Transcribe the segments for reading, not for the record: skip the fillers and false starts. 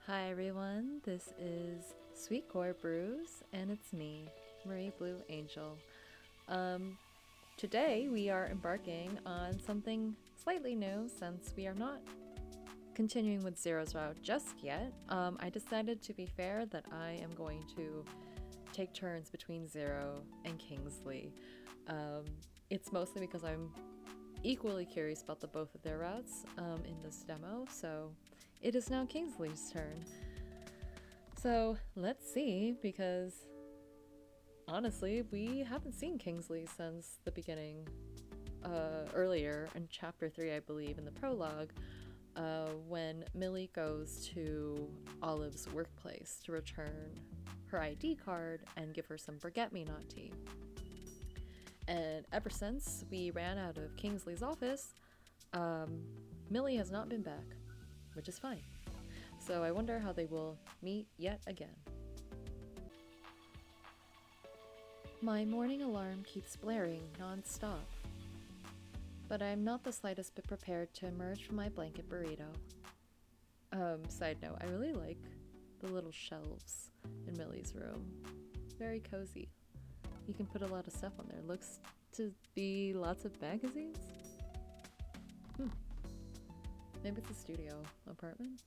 Hi everyone, this is Sweetcore Brews, and it's me, Marie Blue Angel. Today we are embarking on something slightly new since we are not continuing with Zero's route just yet. I decided, to be fair, that I am going to take turns between Zero and Kingsley. It's mostly because I'm equally curious about the both of their routes in this demo, so it is now Kingsley's turn. So let's see, because honestly, we haven't seen Kingsley since the beginning, earlier in chapter 3, I believe, in the prologue, when Millie goes to Olive's workplace to return her ID card and give her some forget-me-not tea. And ever since we ran out of Kingsley's office, Millie has not been back, which is fine. So I wonder how they will meet yet again. My morning alarm keeps blaring non-stop, but I am not the slightest bit prepared to emerge from my blanket burrito. Side note, I really like the little shelves in Millie's room. Very cozy. You can put a lot of stuff on there. Looks to be lots of magazines? Maybe it's a studio apartment?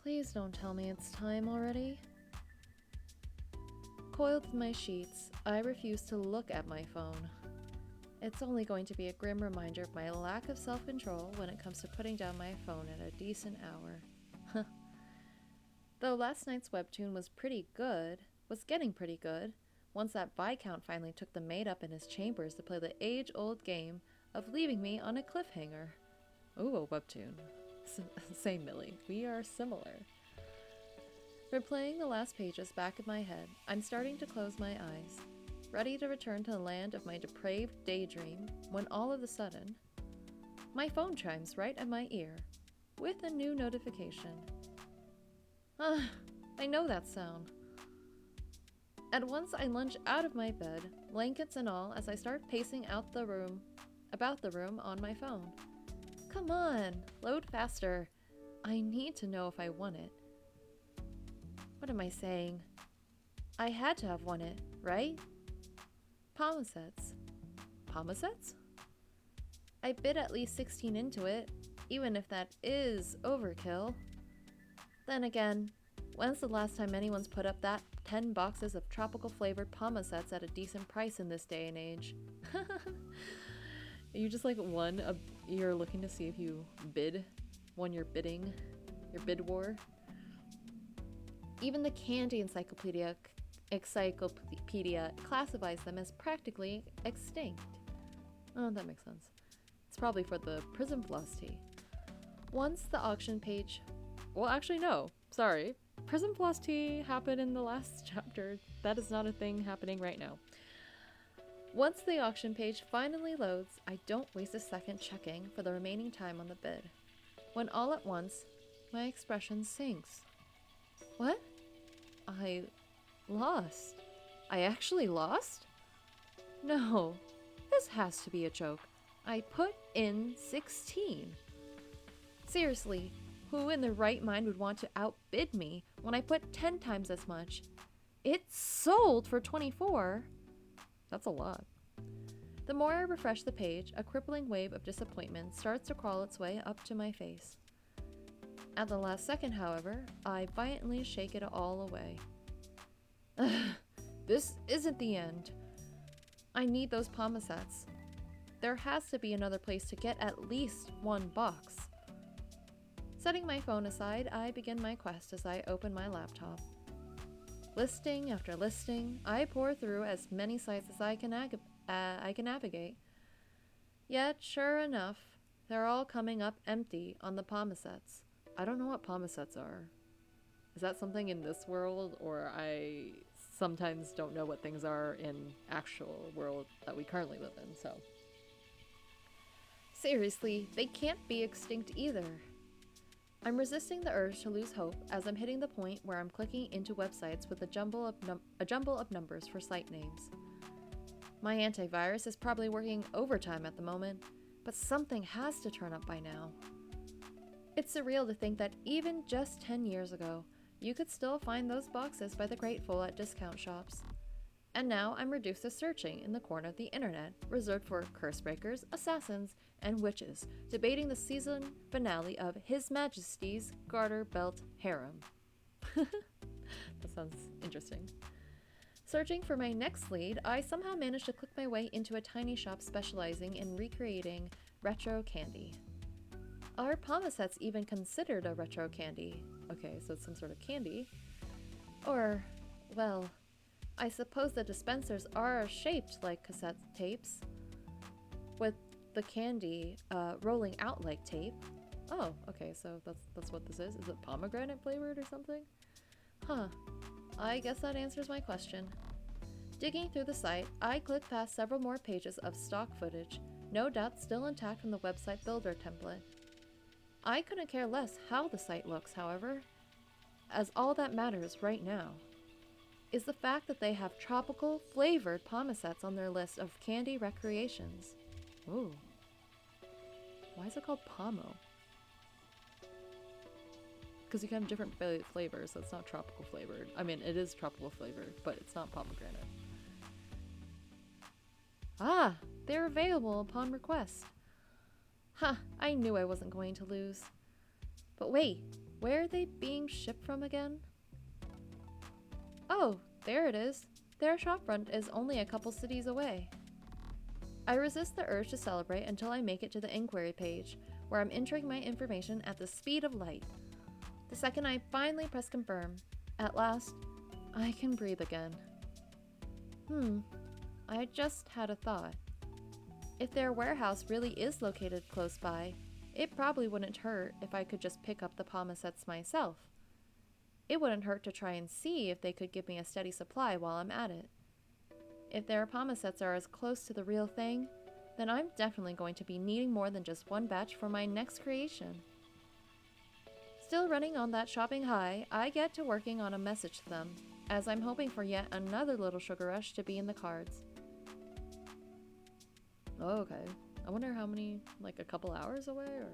Please don't tell me it's time already. Coiled in my sheets, I refuse to look at my phone. It's only going to be a grim reminder of my lack of self-control when it comes to putting down my phone at a decent hour. Though last night's webtoon was getting pretty good, once that Viscount finally took the maid up in his chambers to play the age-old game of leaving me on a cliffhanger. Ooh, a webtoon. Same, Millie. We are similar. Replaying the last pages back of my head, I'm starting to close my eyes, ready to return to the land of my depraved daydream, when all of a sudden, my phone chimes right at my ear, with a new notification. I know that sound. At once I lunge out of my bed, blankets and all, as I start pacing about the room on my phone. Come on, load faster. I need to know if I won it. What am I saying? I had to have won it, right? Palmosets. Palmosets? I bid at least 16 into it, even if that is overkill. Then again, when's the last time anyone's put up that 10 boxes of tropical flavored palmosets at a decent price in this day and age? You just you're looking to see if you won your bid war. Even the candy encyclopedia classifies them as practically extinct. Oh, that makes sense. It's probably for the Prism Floss tea. Once the auction page... Well, actually, no. Sorry. Prism Floss tea happened in the last chapter. That is not a thing happening right now. Once the auction page finally loads, I don't waste a second checking for the remaining time on the bid, when all at once, my expression sinks. What? I lost. I actually lost? No, this has to be a joke. I put in 16. Seriously, who in their right mind would want to outbid me when I put 10 times as much? It sold for 24. That's a lot. The more I refresh the page, a crippling wave of disappointment starts to crawl its way up to my face. At the last second, however, I violently shake it all away. This isn't the end. I need those palmosets. There has to be another place to get at least one box. Setting my phone aside, I begin my quest as I open my laptop. Listing after listing, I pour through as many sites as I can navigate. Yet, sure enough, they're all coming up empty on the palmosets. I don't know what palmosets are. Is that something in this world, or I sometimes don't know what things are in actual world that we currently live in, so. Seriously, they can't be extinct either. I'm resisting the urge to lose hope as I'm hitting the point where I'm clicking into websites with a jumble of numbers for site names. My antivirus is probably working overtime at the moment, but something has to turn up by now. It's surreal to think that even just 10 years ago, you could still find those boxes by the grateful at discount shops. And now I'm reduced to searching in the corner of the internet, reserved for curse breakers, assassins, and witches, debating the season finale of His Majesty's Garter Belt Harem. That sounds interesting. Searching for my next lead, I somehow managed to click my way into a tiny shop specializing in recreating retro candy. Are Pomosets even considered a retro candy? Okay, so it's some sort of candy. Or, well, I suppose the dispensers are shaped like cassette tapes, with the candy rolling out like tape. Oh, okay, so that's what this is. Is it pomegranate flavored or something? Huh. I guess that answers my question. Digging through the site, I clicked past several more pages of stock footage, no doubt still intact from the website builder template. I couldn't care less how the site looks, however, as all that matters right now is the fact that they have tropical flavored Pomosets on their list of candy recreations. Ooh. Why is it called Pomo? Because you can have different flavors, so it's not tropical flavored. I mean, it is tropical flavored, but it's not pomegranate. Ah, they're available upon request. Ha, I knew I wasn't going to lose. But wait, where are they being shipped from again? Oh, there it is. Their shopfront is only a couple cities away. I resist the urge to celebrate until I make it to the inquiry page, where I'm entering my information at the speed of light. The second I finally press confirm, at last, I can breathe again. I just had a thought. If their warehouse really is located close by, it probably wouldn't hurt if I could just pick up the Pomosets myself. It wouldn't hurt to try and see if they could give me a steady supply while I'm at it. If their Pomosets are as close to the real thing, then I'm definitely going to be needing more than just one batch for my next creation. Still running on that shopping high, I get to working on a message to them, as I'm hoping for yet another little sugar rush to be in the cards. Oh, okay. I wonder how many, like a couple hours away, or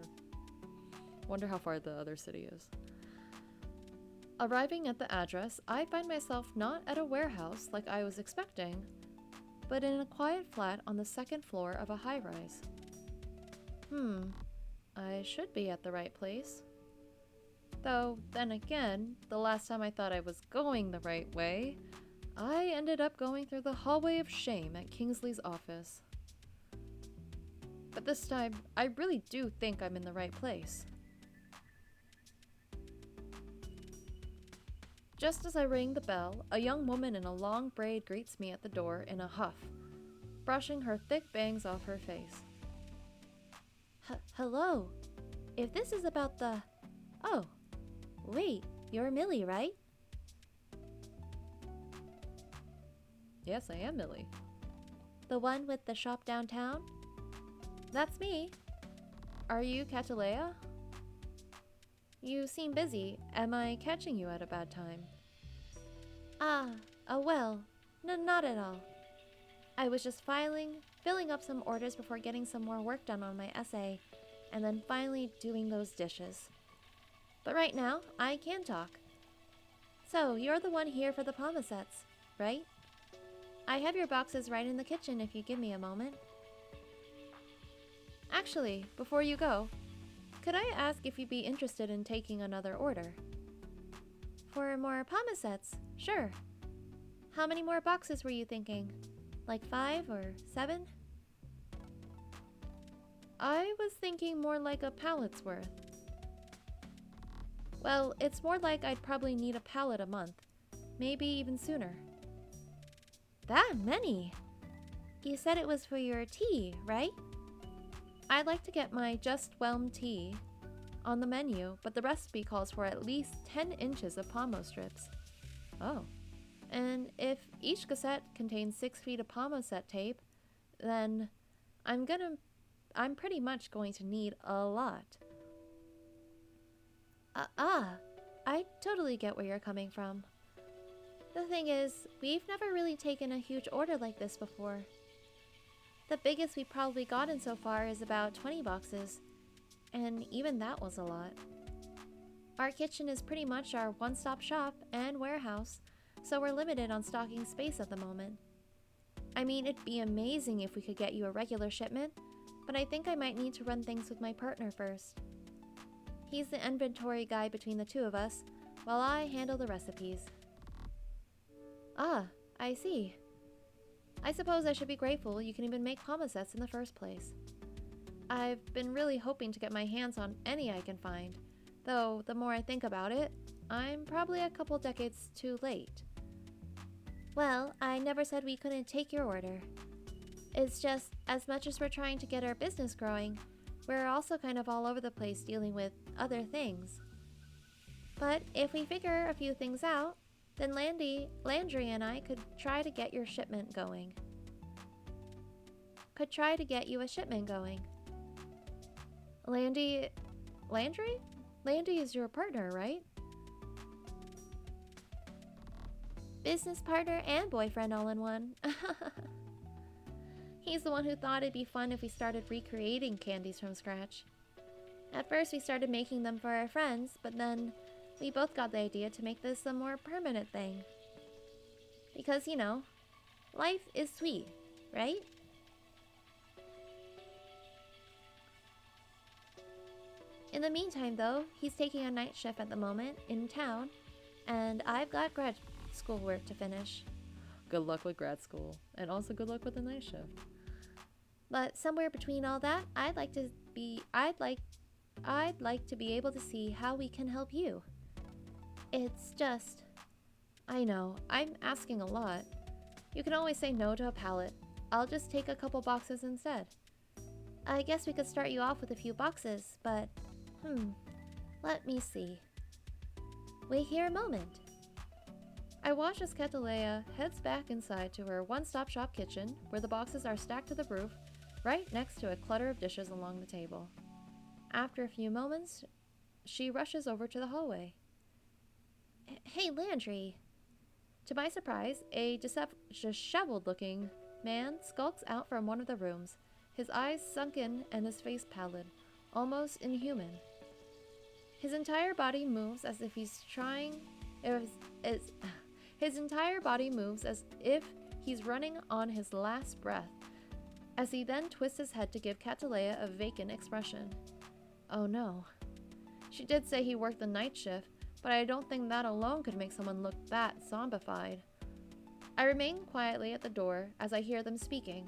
wonder how far the other city is. Arriving at the address, I find myself not at a warehouse like I was expecting, but in a quiet flat on the second floor of a high-rise. I should be at the right place. Though, then again, the last time I thought I was going the right way, I ended up going through the hallway of shame at Kingsley's office. But this time, I really do think I'm in the right place. Just as I ring the bell, a young woman in a long braid greets me at the door in a huff, brushing her thick bangs off her face. Hello. If this is about the... Oh, wait, you're Millie, right? Yes, I am Millie. The one with the shop downtown? That's me. Are you Catalea? You seem busy. Am I catching you at a bad time? Well, not at all. I was just filling up some orders before getting some more work done on my essay, and then finally doing those dishes. But right now, I can talk. So, you're the one here for the Pomosets, right? I have your boxes right in the kitchen if you give me a moment. Actually, before you go, could I ask if you'd be interested in taking another order? For more Pomosets, sure. How many more boxes were you thinking? Like 5 or 7? I was thinking more like a pallet's worth. Well, it's more like I'd probably need a pallet a month, maybe even sooner. That many? You said it was for your tea, right? I'd like to get my Just Whelm tea on the menu, but the recipe calls for at least 10 inches of pomo strips. Oh. And if each cassette contains 6 feet of Pomoset tape, then I'm pretty much going to need a lot. I totally get where you're coming from. The thing is, we've never really taken a huge order like this before. The biggest we've probably gotten so far is about 20 boxes, and even that was a lot. Our kitchen is pretty much our one-stop shop and warehouse, so we're limited on stocking space at the moment. I mean, it'd be amazing if we could get you a regular shipment, but I think I might need to run things with my partner first. He's the inventory guy between the two of us, while I handle the recipes. Ah, I see. I suppose I should be grateful you can even make homosets in the first place. I've been really hoping to get my hands on any I can find, though the more I think about it, I'm probably a couple decades too late. Well, I never said we couldn't take your order. It's just, as much as we're trying to get our business growing, we're also kind of all over the place dealing with other things. But if we figure a few things out, then Landry and I could try to get your shipment going. Could try to get you a shipment going. Landry? Landy is your partner, right? Business partner and boyfriend all in one. He's the one who thought it'd be fun if we started recreating candies from scratch. At first we started making them for our friends, but then we both got the idea to make this a more permanent thing. Because, you know, life is sweet, right? In the meantime, though, he's taking a night shift at the moment in town, and I've got grad school work to finish. Good luck with grad school, and also good luck with the night shift. But somewhere between all that, I'd like to be able to see how we can help you. It's just, I know, I'm asking a lot. You can always say no to a pallet. I'll just take a couple boxes instead. I guess we could start you off with a few boxes, but, let me see. Wait here a moment. I watch as Catalea heads back inside to her one-stop shop kitchen, where the boxes are stacked to the roof, right next to a clutter of dishes along the table. After a few moments, she rushes over to the hallway. Hey, Landry! To my surprise, a disheveled-looking man skulks out from one of the rooms, his eyes sunken and his face pallid, almost inhuman. His entire body moves as if he's running on his last breath, as he then twists his head to give Catalea a vacant expression. Oh no. She did say he worked the night shift, but I don't think that alone could make someone look that zombified. I remain quietly at the door as I hear them speaking,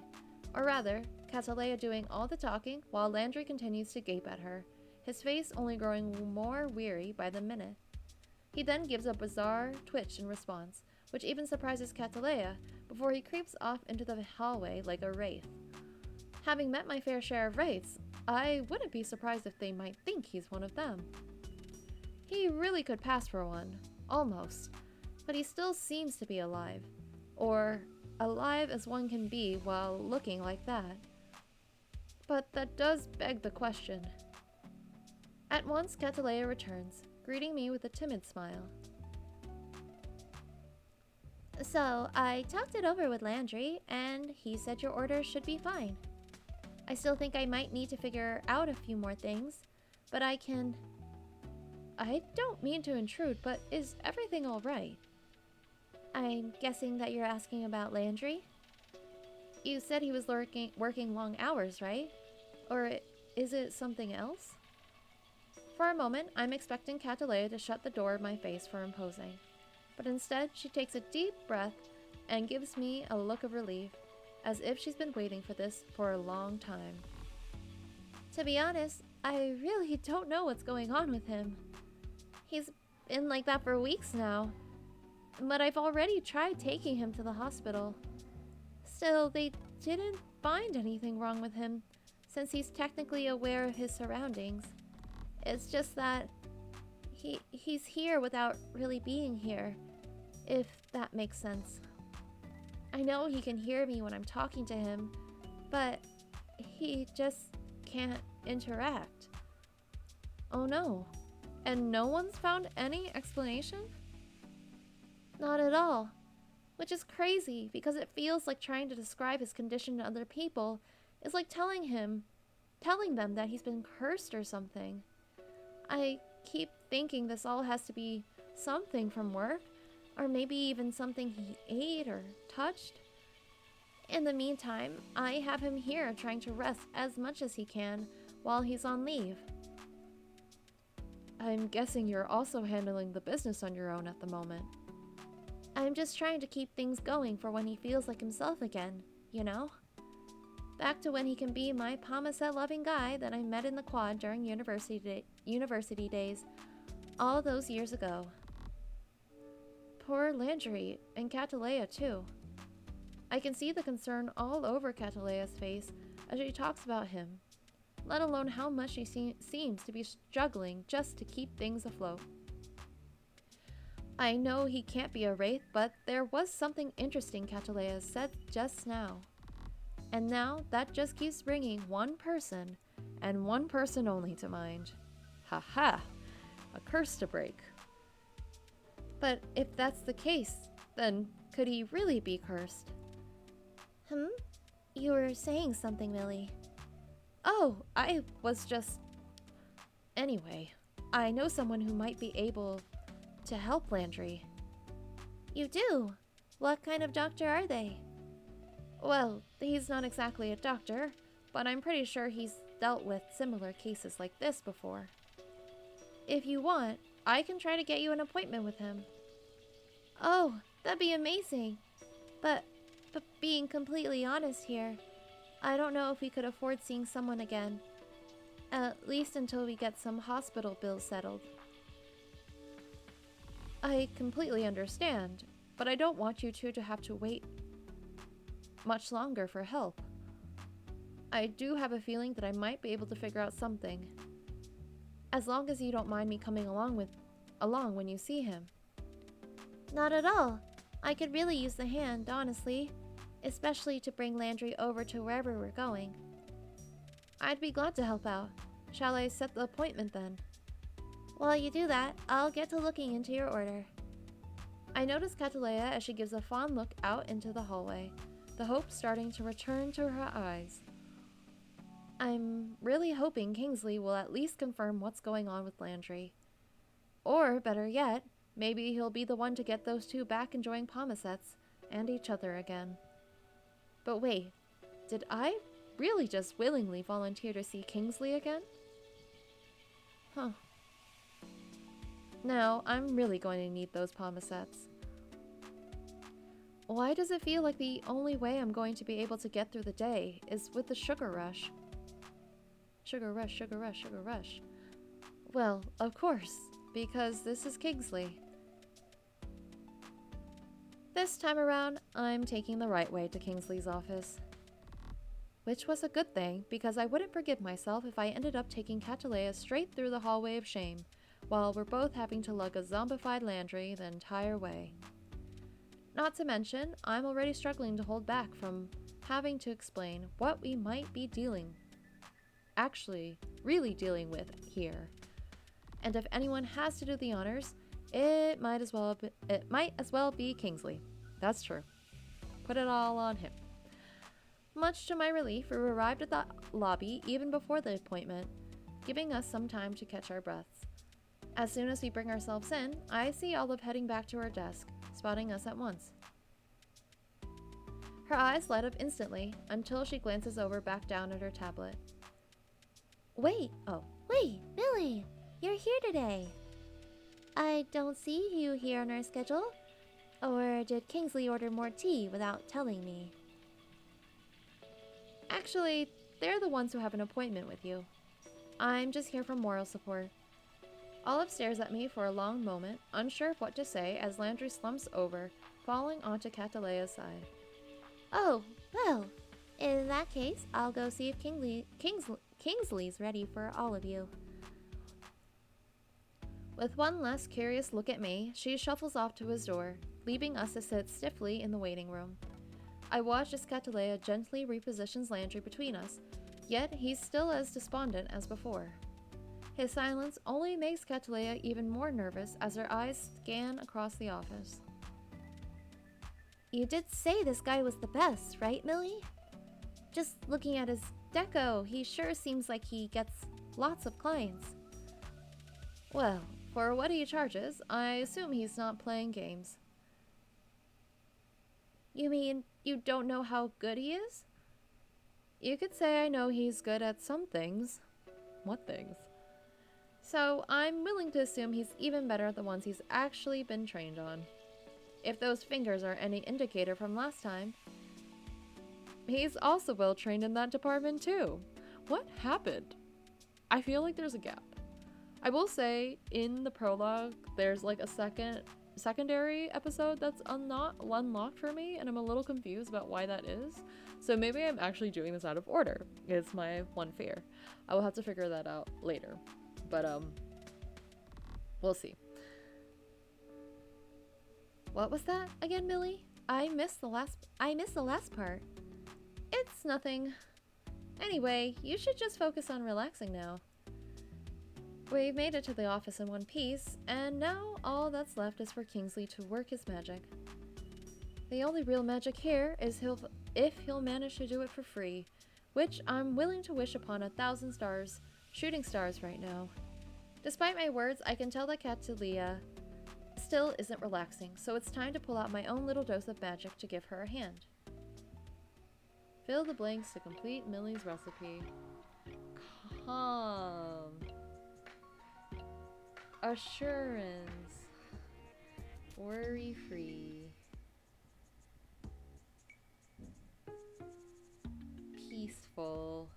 or rather, Catalea doing all the talking while Landry continues to gape at her, his face only growing more weary by the minute. He then gives a bizarre twitch in response, which even surprises Catalea, before he creeps off into the hallway like a wraith. Having met my fair share of wraiths, I wouldn't be surprised if they might think he's one of them. He really could pass for one, almost, but he still seems to be alive, or alive as one can be while looking like that. But that does beg the question. At once, Catalea returns, greeting me with a timid smile. So, I talked it over with Landry, and he said your order should be fine. I still think I might need to figure out a few more things, but I don't mean to intrude, but is everything alright? I'm guessing that you're asking about Landry? You said he was working long hours, right? Or is it something else? For a moment, I'm expecting Catalea to shut the door in my face for imposing, but instead she takes a deep breath and gives me a look of relief, as if she's been waiting for this for a long time. To be honest, I really don't know what's going on with him. He's been like that for weeks now, but I've already tried taking him to the hospital. Still, they didn't find anything wrong with him, since he's technically aware of his surroundings. It's just that he's here without really being here, if that makes sense. I know he can hear me when I'm talking to him, but he just can't interact. Oh no. And no one's found any explanation? Not at all. Which is crazy, because it feels like trying to describe his condition to other people is like telling him, telling them that he's been cursed or something. I keep thinking this all has to be something from work, or maybe even something he ate or touched. In the meantime, I have him here trying to rest as much as he can while he's on leave. I'm guessing you're also handling the business on your own at the moment. I'm just trying to keep things going for when he feels like himself again, you know? Back to when he can be my Pomaset-loving guy that I met in the quad during university days all those years ago. Poor Landry, and Catalea too. I can see the concern all over Catalea's face as she talks about him, let alone how much she seems to be struggling just to keep things afloat. I know he can't be a wraith, but there was something interesting Catalea said just now. And now that just keeps bringing one person, and one person only, to mind. Ha! A curse to break. But if that's the case, then could he really be cursed? You were saying something, Millie. Oh, I was just... Anyway, I know someone who might be able to help Landry. You do? What kind of doctor are they? Well, he's not exactly a doctor, but I'm pretty sure he's dealt with similar cases like this before. If you want, I can try to get you an appointment with him. Oh, that'd be amazing. But being completely honest here, I don't know if we could afford seeing someone again. At least until we get some hospital bills settled. I completely understand, but I don't want you two to have to wait much longer for help. I do have a feeling that I might be able to figure out something. As long as you don't mind me coming along when you see him. Not at all. I could really use the hand, honestly. Especially to bring Landry over to wherever we're going. I'd be glad to help out. Shall I set the appointment then? While you do that, I'll get to looking into your order. I notice Catalea as she gives a fond look out into the hallway, the hope starting to return to her eyes. I'm really hoping Kingsley will at least confirm what's going on with Landry. Or, better yet, maybe he'll be the one to get those two back enjoying Pomesets and each other again. But wait, did I really just willingly volunteer to see Kingsley again? Huh. Now, I'm really going to need those Pomesets. Why does it feel like the only way I'm going to be able to get through the day is with the sugar rush? Sugar rush, sugar rush, sugar rush. Well, of course, because this is Kingsley. This time around, I'm taking the right way to Kingsley's office. Which was a good thing, because I wouldn't forgive myself if I ended up taking Catalea straight through the hallway of shame, while we're both having to lug a zombified Landry the entire way. Not to mention, I'm already struggling to hold back from having to explain what we might be really dealing with here. And if anyone has to do the honors, it might as well be Kingsley. That's true. Put it all on him. Much to my relief, we arrived at the lobby even before the appointment, giving us some time to catch our breaths. As soon as we bring ourselves in, I see Olive heading back to her desk, spotting us at once. Her eyes light up instantly until she glances over back down at her tablet. Wait, Billy, you're here today. I don't see you here on our schedule. Or did Kingsley order more tea without telling me? Actually, they're the ones who have an appointment with you. I'm just here for moral support. Olive stares at me for a long moment, unsure of what to say as Landry slumps over, falling onto Catalea's side. Oh, well, in that case, I'll go see if Kingsley's ready for all of you. With one last curious look at me, she shuffles off to his door, leaving us to sit stiffly in the waiting room. I watch as Catalea gently repositions Landry between us, yet he's still as despondent as before. His silence only makes Catalea even more nervous as her eyes scan across the office. You did say this guy was the best, right, Millie? Just looking at his Deco, he sure seems like he gets lots of clients. Well, for what he charges, I assume he's not playing games. You mean you don't know how good he is? You could say I know he's good at some things. What things? So I'm willing to assume he's even better at the ones he's actually been trained on. If those fingers are any indicator from last time, he's also well trained in that department too. What happened? I feel like there's a gap. I will say in the prologue, there's like a secondary episode that's unlocked for me, and I'm a little confused about why that is. So maybe I'm actually doing this out of order. It's my one fear. I will have to figure that out later. But we'll see. What was that again, Millie? I missed the last part. It's nothing. Anyway, you should just focus on relaxing now. We've made it to the office in one piece, and now all that's left is for Kingsley to work his magic. The only real magic here is if he'll manage to do it for free, which I'm willing to wish upon 1,000 stars, shooting stars right now. Despite my words, I can tell that Catalia still isn't relaxing, so it's time to pull out my own little dose of magic to give her a hand. Fill the blanks to complete Millie's recipe. Calm. Assurance. Worry-free. Peaceful.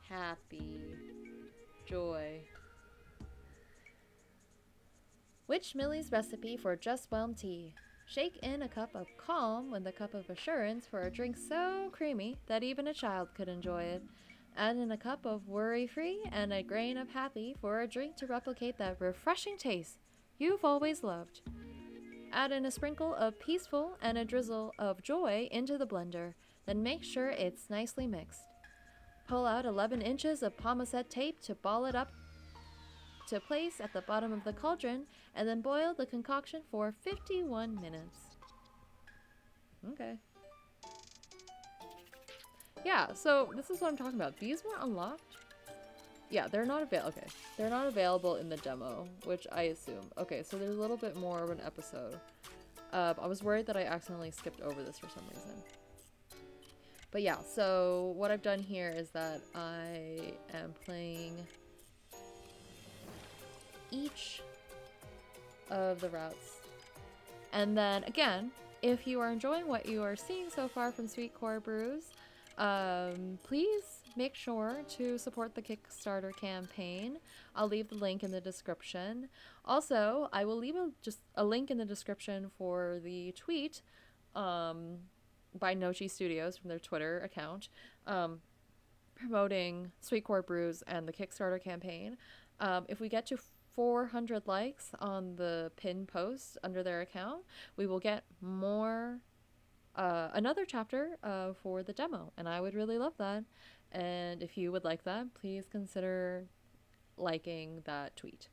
Happy. Joy. Which Millie's recipe for just whelm tea? Shake in a cup of calm with a cup of assurance for a drink so creamy that even a child could enjoy it. Add in a cup of worry-free and a grain of happy for a drink to replicate that refreshing taste you've always loved. Add in a sprinkle of peaceful and a drizzle of joy into the blender, then make sure it's nicely mixed. Pull out 11 inches of pomacet tape to ball it up to place at the bottom of the cauldron, and then boil the concoction for 51 minutes. Okay. Yeah, so this is what I'm talking about. These weren't unlocked. Yeah, they're not available. Okay, they're not available in the demo, which I assume. Okay, so there's a little bit more of an episode. I was worried that I accidentally skipped over this for some reason. But yeah, so what I've done here is that I am playing each of the routes. And then again, if you are enjoying what you are seeing so far from Sweetcore Brews, please make sure to support the Kickstarter campaign. I'll leave the link in the description. Also, I will leave just a link in the description for the tweet by Nochi Studios from their Twitter account promoting Sweetcore Brews and the Kickstarter campaign. If we get to 400 likes on the pinned post under their account, we will get more another chapter for the demo, and I would really love that. And if you would like that, please consider liking that tweet.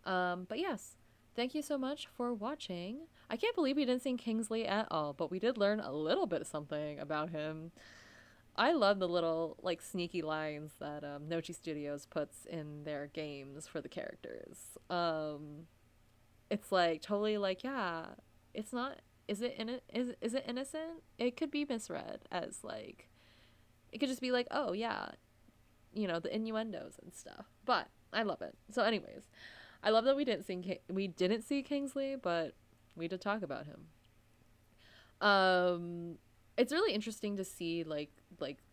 But yes, thank you so much for watching. I can't believe we didn't see Kingsley at all, but we did learn a little bit something about him. I love the little like sneaky lines that Nochi Studios puts in their games for the characters. It's like totally like, yeah, it's not. Is it innocent? It could be misread as like, it could just be like, oh yeah, you know, the innuendos and stuff. But I love it. So, anyways, I love that we didn't see Kingsley, but we did talk about him. It's really interesting to see like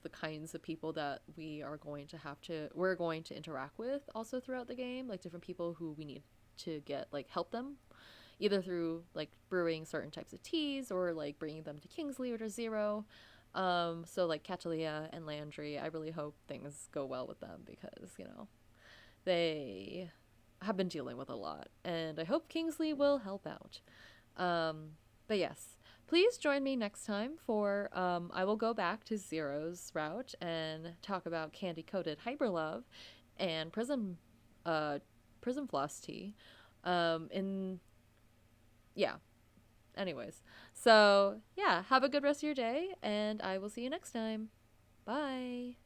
the kinds of people that we're going to interact with also throughout the game, like different people who we need to get like help them either through like brewing certain types of teas or like bringing them to Kingsley or to Zero. So like Catalia and Landry, I really hope things go well with them because, you know, they have been dealing with a lot, and I hope Kingsley will help out. But yes, please join me next time for I will go back to Zero's route and talk about Candy Coated Hyperlove and Prism Floss Tea. Yeah, Anyways, so yeah, have a good rest of your day, and I will see you next time. Bye.